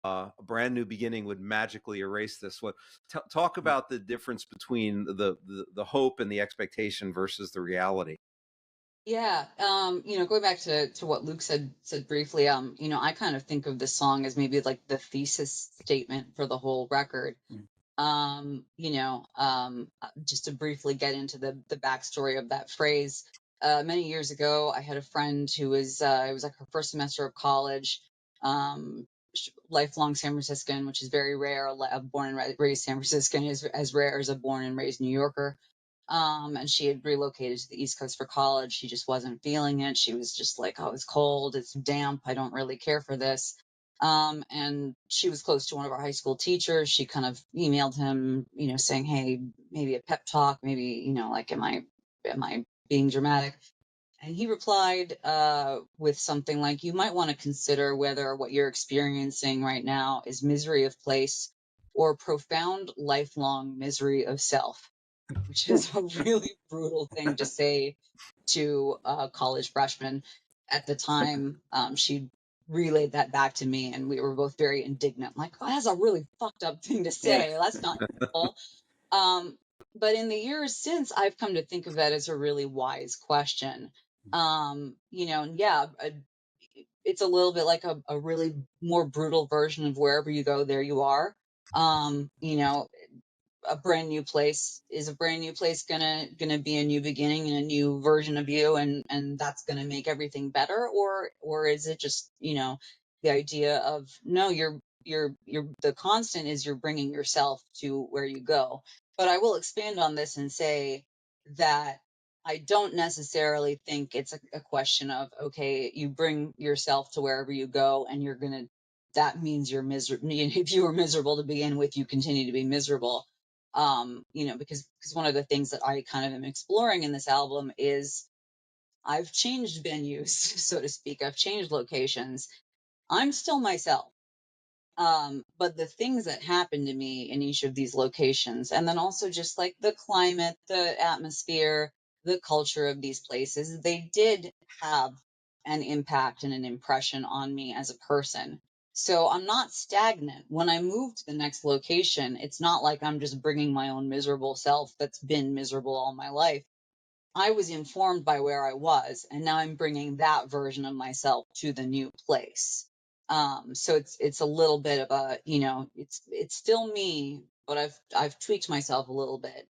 a brand new beginning would magically erase this. What talk about the difference between the hope and the expectation versus the reality. Yeah, going back to what Luke said briefly, I kind of think of this song as maybe like the thesis statement for the whole record. Just to briefly get into the backstory of that phrase. Many years ago, I had a friend who was it was like her first semester of college. Lifelong San Franciscan, which is very rare. A born and raised San Franciscan is as rare as a born and raised New Yorker. And she had relocated to the East Coast for college. She just wasn't feeling it. She was just like, oh, it's cold, it's damp, I don't really care for this. And she was close to one of our high school teachers. She kind of emailed him, saying, hey, maybe a pep talk, maybe, like, am I being dramatic? And he replied with something like, you might want to consider whether what you're experiencing right now is misery of place or profound lifelong misery of self, which is a really brutal thing to say to a college freshman. At the time, she relayed that back to me, and we were both very indignant. Like, oh, that's a really fucked up thing to Yeah. say. That's not cool. Um, but in the years since, I've come to think of that as a really wise question. And yeah, it's a little bit like a really more brutal version of wherever you go, there you are. Um, you know, a brand new place is a brand new place gonna be a new beginning and a new version of you, and that's gonna make everything better, or is it just the idea of no, you're the constant is you're bringing yourself to where you go. But I will expand on this and say that I don't necessarily think it's a question of, okay, you bring yourself to wherever you go and you're gonna, that means you're miserable. If you were miserable to begin with, you continue to be miserable. Because one of the things that I kind of am exploring in this album is I've changed venues, so to speak. I've changed locations. I'm still myself. But the things that happen to me in each of these locations, and then also just like the climate, the atmosphere, the culture of these places, they did have an impact and an impression on me as a person. So I'm not stagnant. When I move to the next location, it's not like I'm just bringing my own miserable self that's been miserable all my life. I was informed by where I was, and now I'm bringing that version of myself to the new place. So it's a little bit of a, it's still me, but I've tweaked myself a little bit.